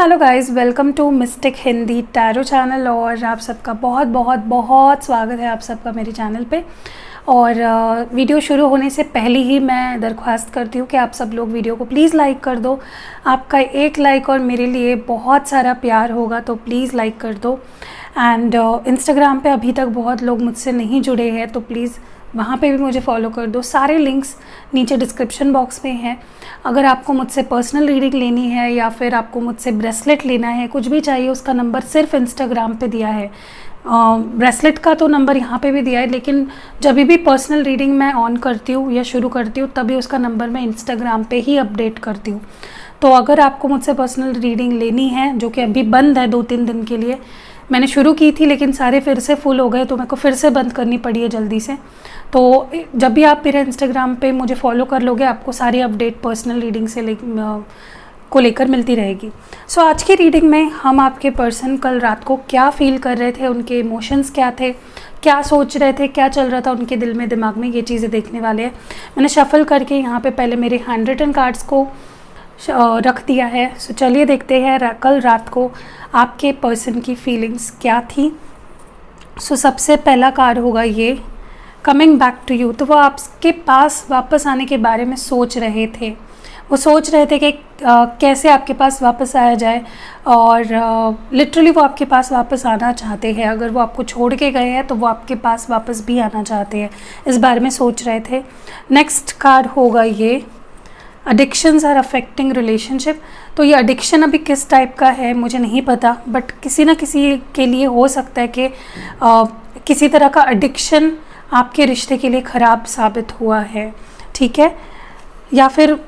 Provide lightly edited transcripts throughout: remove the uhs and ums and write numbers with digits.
Hello guys, welcome to mystic Hindi tarot channel. और आप सबका बहुत बहुत बहुत स्वागत है आप सबका मेरे चैनल पे। और वीडियो शुरू होने से पहले ही मैं दरख्वास्त करती हूँ कि आप सब लोग वीडियो को प्लीज़ लाइक कर दो। आपका एक लाइक और मेरे लिए बहुत सारा प्यार होगा, तो प्लीज़ लाइक कर दो। एंड इंस्टाग्राम पे अभी तक बहुत लोग मुझसे नहीं जुड़े हैं, तो प्लीज़ वहाँ पे भी मुझे फॉलो कर दो। सारे लिंक्स नीचे डिस्क्रिप्शन बॉक्स में हैं। अगर आपको मुझसे पर्सनल रीडिंग लेनी है या फिर आपको मुझसे ब्रेसलेट लेना है, कुछ भी चाहिए, उसका नंबर सिर्फ इंस्टाग्राम पे दिया है। ब्रेसलेट का तो नंबर यहाँ पे भी दिया है, लेकिन जब भी पर्सनल रीडिंग मैं ऑन करती हूँ या शुरू करती हूँ तभी उसका नंबर मैं इंस्टाग्राम पे ही अपडेट करती हूँ। तो अगर आपको मुझसे पर्सनल रीडिंग लेनी है, जो कि अभी बंद है 2-3 दिन के लिए, मैंने शुरू की थी लेकिन सारे फिर से फुल हो गए, तो मेरे को फिर से बंद करनी पड़ी है जल्दी से। तो जब भी आप मेरे इंस्टाग्राम पे मुझे फॉलो कर लोगे, आपको सारी अपडेट पर्सनल रीडिंग से लेकर मिलती रहेगी। सो आज की रीडिंग में हम आपके पर्सन कल रात को क्या फील कर रहे थे, उनके इमोशंस क्या थे, क्या सोच रहे थे, क्या चल रहा था उनके दिल में, दिमाग में, ये चीज़ें देखने वाले हैं। मैंने शफल करके यहाँ पे पहले मेरे हैंड रिटन कार्ड्स को रख दिया है। सो चलिए देखते हैं कल रात को आपके पर्सन की फीलिंग्स क्या थी। सो सबसे पहला कार्ड होगा ये, कमिंग बैक टू यू। तो वो आपके पास वापस आने के बारे में सोच रहे थे। वो सोच रहे थे कि कैसे आपके पास वापस आया जाए, और लिटरली वो आपके पास वापस आना चाहते हैं। अगर वो आपको छोड़ के गए हैं तो वो आपके पास वापस भी आना चाहते हैं, इस बारे में सोच रहे थे। नेक्स्ट कार्ड होगा ये, एडिक्शंस आर अफेक्टिंग रिलेशनशिप। तो ये एडिक्शन अभी किस टाइप का है मुझे नहीं पता, बट किसी ना किसी के लिए हो सकता है कि किसी तरह का एडिक्शन आपके रिश्ते के लिए ख़राब साबित हुआ है, ठीक है। या फिर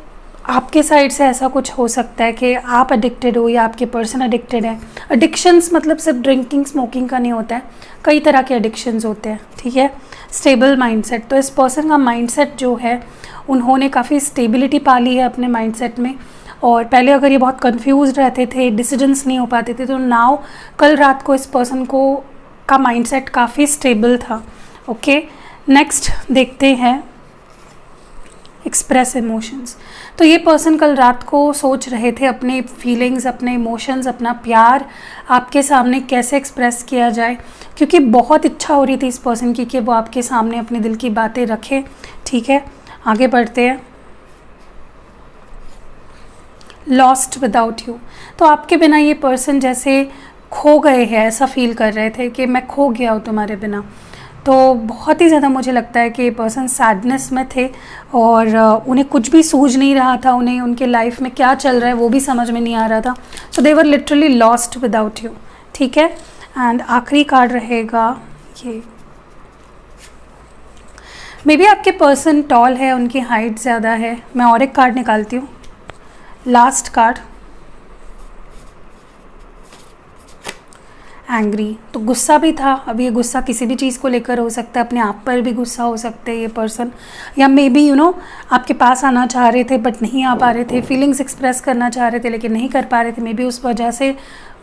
आपके साइड से ऐसा कुछ हो सकता है कि आप एडिक्टेड हो या आपके पर्सन एडिक्टेड है। एडिक्शंस मतलब सिर्फ ड्रिंकिंग स्मोकिंग का नहीं होता है, कई तरह के एडिक्शंस होते हैं, ठीक है। स्टेबल माइंडसेट, तो इस पर्सन का माइंडसेट जो है, उन्होंने काफ़ी स्टेबिलिटी पा ली है अपने माइंडसेट में। और पहले अगर ये बहुत कंफ्यूज रहते थे, डिसीजंस नहीं हो पाते थे, तो नाउ कल रात को इस पर्सन का माइंडसेट काफ़ी स्टेबल था। ओके, नेक्स्ट देखते हैं एक्सप्रेस इमोशंस। तो ये पर्सन कल रात को सोच रहे थे अपने फीलिंग्स, अपने इमोशंस, अपना प्यार आपके सामने कैसे एक्सप्रेस किया जाए, क्योंकि बहुत इच्छा हो रही थी इस पर्सन की कि वो आपके सामने अपने दिल की बातें रखे, ठीक है। आगे बढ़ते हैं, लॉस्ट विदाउट यू। तो आपके बिना ये पर्सन जैसे खो गए हैं, ऐसा फील कर रहे थे कि मैं खो गया हूँ तुम्हारे बिना। तो बहुत ही ज़्यादा मुझे लगता है कि ये पर्सन सैडनेस में थे और उन्हें कुछ भी सूझ नहीं रहा था, उन्हें उनके लाइफ में क्या चल रहा है वो भी समझ में नहीं आ रहा था। So they were literally lost without you, ठीक है। एंड आखिरी कार्ड रहेगा ये, मे बी आपके पर्सन टॉल है, उनकी हाइट ज़्यादा है। मैं और एक कार्ड निकालती हूँ, लास्ट कार्ड, एंग्री। तो गुस्सा भी था। अब ये गुस्सा किसी भी चीज़ को लेकर हो सकता है, अपने आप पर भी गुस्सा हो सकते हैं ये पर्सन, या मे बी आपके पास आना चाह रहे थे बट नहीं आ पा रहे थे, फीलिंग्स एक्सप्रेस करना चाह रहे थे लेकिन नहीं कर पा रहे थे, मे बी उस वजह से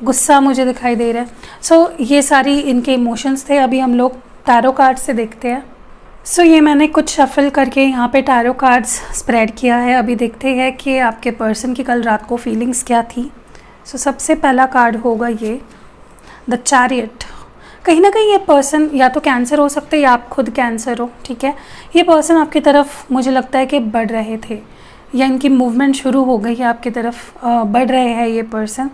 गुस्सा मुझे दिखाई दे रहा है। सो ये सारी इनके इमोशंस थे। अभी हम लोग टैरो कार्ड से देखते हैं। सो ये मैंने कुछ शफल करके यहाँ पे टैरो कार्ड्स स्प्रेड किया है। अभी देखते हैं कि आपके पर्सन की कल रात को फीलिंग्स क्या थी। सो सबसे पहला कार्ड होगा ये, द चैरियट। कहीं ना कहीं ये पर्सन या तो कैंसर हो सकता है या आप खुद कैंसर हो, ठीक है। ये पर्सन आपकी तरफ मुझे लगता है कि बढ़ रहे थे, या इनकी मूवमेंट शुरू हो गई है आपकी तरफ, बढ़ रहे हैं ये पर्सन।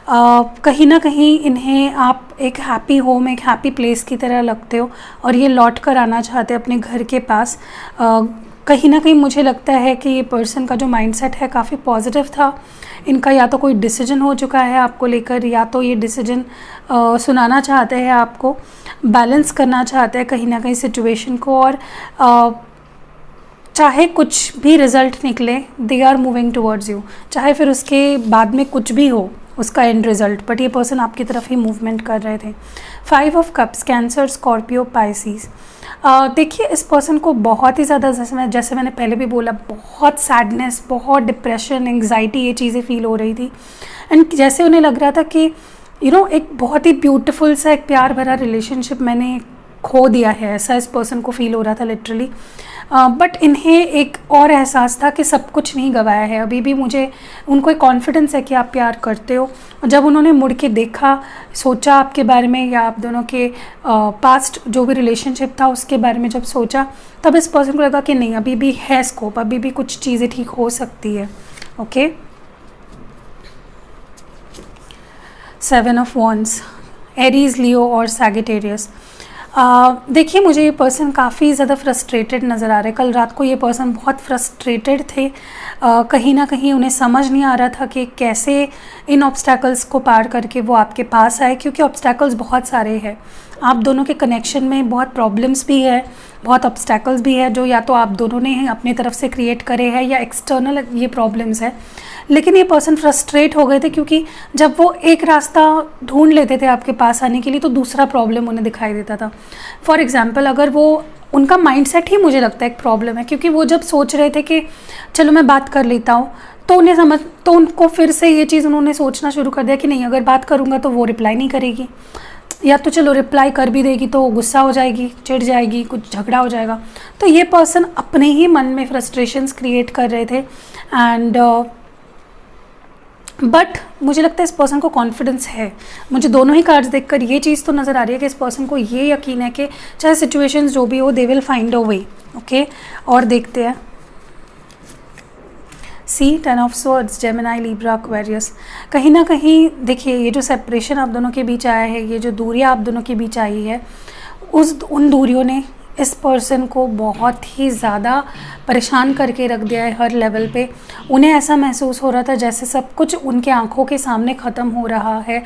कहीं ना कहीं इन्हें आप एक हैप्पी होम, एक हैप्पी प्लेस की तरह लगते हो और ये लौट कर आना चाहते हैं अपने घर के पास। कहीं ना कहीं मुझे लगता है कि ये पर्सन का जो माइंडसेट है काफ़ी पॉजिटिव था। इनका या तो कोई डिसीजन हो चुका है आपको लेकर, या तो ये डिसीजन सुनाना चाहते हैं आपको, बैलेंस करना चाहते हैं कहीं ना कहीं सिचुएशन को, और चाहे कुछ भी रिज़ल्ट निकले, they are moving towards you, चाहे फिर उसके बाद में कुछ भी हो उसका एंड रिज़ल्ट, बट ये पर्सन आपकी तरफ ही मूवमेंट कर रहे थे। 5 of cups, Cancer, Scorpio, Pisces. देखिए इस पर्सन को बहुत ही ज़्यादा, जैसे मैंने पहले भी बोला, बहुत सैडनेस, बहुत डिप्रेशन, एंग्जाइटी, ये चीज़ें फील हो रही थी। एंड जैसे उन्हें लग रहा था कि एक बहुत ही ब्यूटीफुल सा एक प्यार भरा रिलेशनशिप मैंने खो दिया है, ऐसा इस पर्सन को फील हो रहा था लिटरली। बट इन्हें एक और एहसास था कि सब कुछ नहीं गंवाया है, अभी भी मुझे उनको एक कॉन्फिडेंस है कि आप प्यार करते हो। और जब उन्होंने मुड़ के देखा, सोचा आपके बारे में या आप दोनों के पास्ट जो भी रिलेशनशिप था उसके बारे में जब सोचा, तब इस पर्सन को लगा कि नहीं, अभी भी है स्कोप, अभी भी कुछ चीज़ें ठीक हो सकती है। ओके, 7 ऑफ वॉन्ड्स, एरीज, लियो और सैजिटेरियस। देखिए, मुझे ये पर्सन काफ़ी ज़्यादा फ्रस्ट्रेटेड नज़र आ रहा है। कल रात को ये पर्सन बहुत फ्रस्ट्रेटेड थे। कहीं ना कहीं उन्हें समझ नहीं आ रहा था कि कैसे इन ऑब्स्टैकल्स को पार करके वो आपके पास आए, क्योंकि ऑब्स्टैकल्स बहुत सारे हैं। आप दोनों के कनेक्शन में बहुत प्रॉब्लम्स भी है, बहुत ऑब्स्टैकल्स भी है, जो या तो आप दोनों ने ही अपनी तरफ से क्रिएट करे हैं या एक्सटर्नल ये प्रॉब्लम्स है। लेकिन ये पर्सन फ्रस्ट्रेट हो गए थे, क्योंकि जब वो एक रास्ता ढूंढ लेते थे आपके पास आने के लिए तो दूसरा प्रॉब्लम उन्हें दिखाई देता था। फॉर एग्जांपल, अगर वो, उनका माइंडसेट ही मुझे लगता है एक प्रॉब्लम है, क्योंकि वो जब सोच रहे थे कि चलो मैं बात कर लेता हूँ, तो उनको फिर से ये चीज़ उन्होंने सोचना शुरू कर दिया कि नहीं, अगर बात करूँगा तो वो रिप्लाई नहीं करेगी, या तो चलो रिप्लाई कर भी देगी तो गुस्सा हो जाएगी, चिढ़ जाएगी, कुछ झगड़ा हो जाएगा। तो ये पर्सन अपने ही मन में फ्रस्ट्रेशंस क्रिएट कर रहे थे। एंड बट मुझे लगता है इस पर्सन को कॉन्फिडेंस है। मुझे दोनों ही कार्ड्स देखकर ये चीज़ तो नज़र आ रही है कि इस पर्सन को ये यकीन है कि चाहे सिचुएशंस जो भी हो, they will find a way. Okay, और देखते हैं। सी 10 of swords, Gemini, Libra, Aquarius. कहीं ना कहीं देखिए, ये जो सेपरेशन आप दोनों के बीच आया है, ये जो दूरियां आप दोनों के बीच आई है, उन दूरियों ने इस पर्सन को बहुत ही ज़्यादा परेशान करके रख दिया है हर लेवल पे। उन्हें ऐसा महसूस हो रहा था जैसे सब कुछ उनके आंखों के सामने ख़त्म हो रहा है,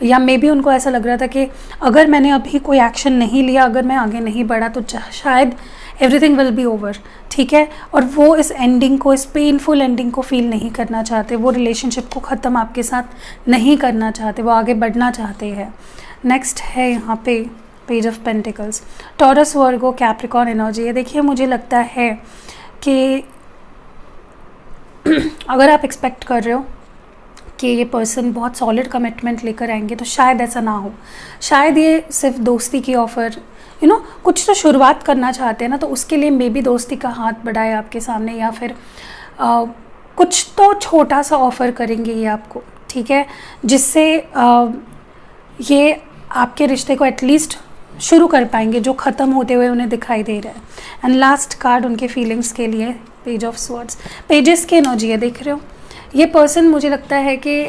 या मे बी उनको ऐसा लग रहा था कि अगर मैंने अभी कोई एक्शन नहीं लिया, अगर मैं आगे नहीं बढ़ा, तो शायद एवरीथिंग विल बी ओवर। ठीक है, और वो इस एंडिंग को, इस पेनफुल एंडिंग को फील नहीं करना चाहते, वो रिलेशनशिप को ख़त्म आपके साथ नहीं करना चाहते, वो आगे बढ़ना चाहते हैं। नेक्स्ट है यहाँ पे page of pentacles, taurus, Virgo, Capricorn energy है। देखिए, मुझे लगता है कि अगर आप एक्सपेक्ट कर रहे हो कि ये पर्सन बहुत सॉलिड कमिटमेंट लेकर आएंगे, तो शायद ऐसा ना हो। शायद ये सिर्फ दोस्ती की ऑफ़र, कुछ तो शुरुआत करना चाहते हैं ना, तो उसके लिए मे बी दोस्ती का हाथ बढ़ाए आपके सामने, या फिर कुछ तो छोटा सा ऑफ़र करेंगे ये आपको। ठीक है, जिससे ये आपके रिश्ते को एटलीस्ट शुरू कर पाएंगे, जो ख़त्म होते हुए उन्हें दिखाई दे रहा है। एंड लास्ट कार्ड उनके फीलिंग्स के लिए, पेज ऑफ स्वॉर्ड्स। पेजेस की एनर्जी है, देख रहे हो। ये पर्सन, मुझे लगता है कि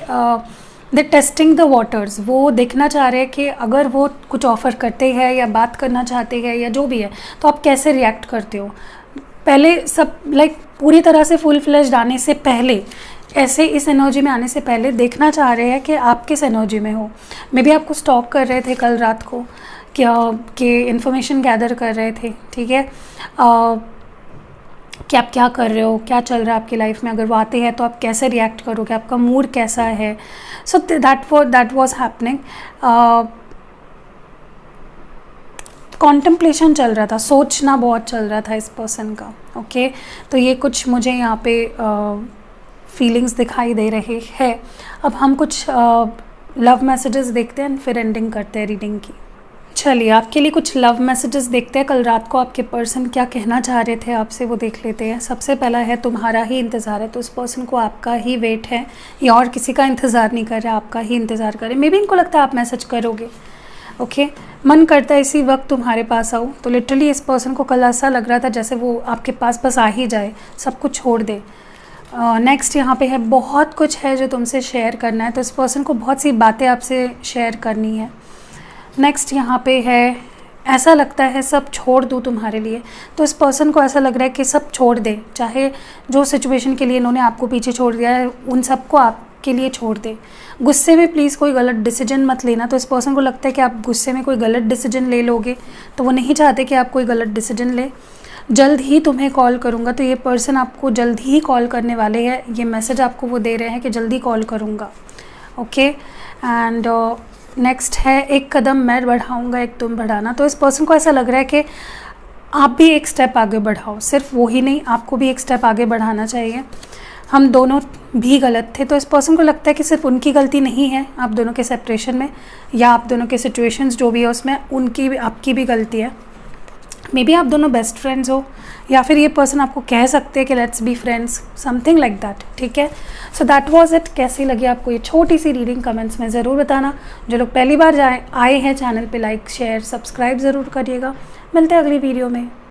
दे टेस्टिंग द वाटर्स। वो देखना चाह रहे हैं कि अगर वो कुछ ऑफ़र करते हैं या बात करना चाहते हैं या जो भी है, तो आप कैसे रिएक्ट करते हो। पहले सब पूरी तरह से फुल फ्लेश्ड आने से पहले, ऐसे इस एनर्जी में आने से पहले देखना चाह रहे हैं कि आप किस एनर्जी में हो। मे बी आपको स्टॉक कर रहे थे कल रात को, क्या कि इन्फॉर्मेशन गैदर कर रहे थे। ठीक है, कि आप क्या कर रहे हो, क्या चल रहा है आपकी लाइफ में, अगर वो आते हैं तो आप कैसे रिएक्ट करोगे, आपका मूड कैसा है। So that was happening. Contemplation चल रहा था, सोचना बहुत चल रहा था इस पर्सन का। ओके, तो ये कुछ मुझे यहाँ पे फीलिंग्स दिखाई दे रहे हैं। अब हम कुछ लव मैसेजेस देखते हैं, फिर एंडिंग करते हैं रीडिंग की। चलिए, आपके लिए कुछ लव मैसेजेस देखते हैं। कल रात को आपके पर्सन क्या कहना चाह रहे थे आपसे, वो देख लेते हैं। सबसे पहला है, तुम्हारा ही इंतज़ार है। तो उस पर्सन को आपका ही वेट है, या और किसी का इंतज़ार नहीं कर रहा, आपका ही इंतज़ार करे। मे बी इनको लगता है आप मैसेज करोगे। ओके, मन करता है इसी वक्त तुम्हारे पास आऊँ। तो लिटरली इस पर्सन को कल ऐसा लग रहा था जैसे वो आपके पास बस आ ही जाए, सब कुछ छोड़ दे। नेक्स्ट यहाँ पे है, बहुत कुछ है जो तुमसे शेयर करना है। तो इस पर्सन को बहुत सी बातें आपसे शेयर करनी है। नेक्स्ट यहाँ पे है, ऐसा लगता है सब छोड़ दूँ तुम्हारे लिए। तो इस पर्सन को ऐसा लग रहा है कि सब छोड़ दे, चाहे जो सिचुएशन के लिए इन्होंने आपको पीछे छोड़ दिया है, उन सबको आपके लिए छोड़ दे। गुस्से में प्लीज़ कोई गलत डिसीजन मत लेना। तो इस पर्सन को लगता है कि आप गुस्से में कोई गलत डिसीजन ले लोगे, तो वो नहीं चाहते कि आप कोई गलत डिसीजन ले। जल्द ही तुम्हें कॉल करूँगा। तो ये पर्सन आपको जल्द ही कॉल करने वाले हैं, ये मैसेज आपको वो दे रहे हैं कि जल्दी कॉल करूँगा। ओके, एंड नेक्स्ट है, एक कदम मैं बढ़ाऊँगा, एक तुम बढ़ाना। तो इस पर्सन को ऐसा लग रहा है कि आप भी एक स्टेप आगे बढ़ाओ, सिर्फ वो ही नहीं, आपको भी एक स्टेप आगे बढ़ाना चाहिए। हम दोनों भी गलत थे। तो इस पर्सन को लगता है कि सिर्फ उनकी गलती नहीं है आप दोनों के सेपरेशन में, या आप दोनों के सिचुएशंस जो भी है उसमें उनकी भी आपकी भी गलती है। मे बी आप दोनों बेस्ट फ्रेंड्स हो, या फिर ये पर्सन आपको कह सकते हैं कि let's be friends, something like that. ठीक है, सो दैट वाज इट। कैसी लगी आपको ये छोटी सी रीडिंग कमेंट्स में ज़रूर बताना। जो लोग पहली बार आए हैं चैनल पे, लाइक शेयर सब्सक्राइब ज़रूर करिएगा। मिलते हैं अगली वीडियो में।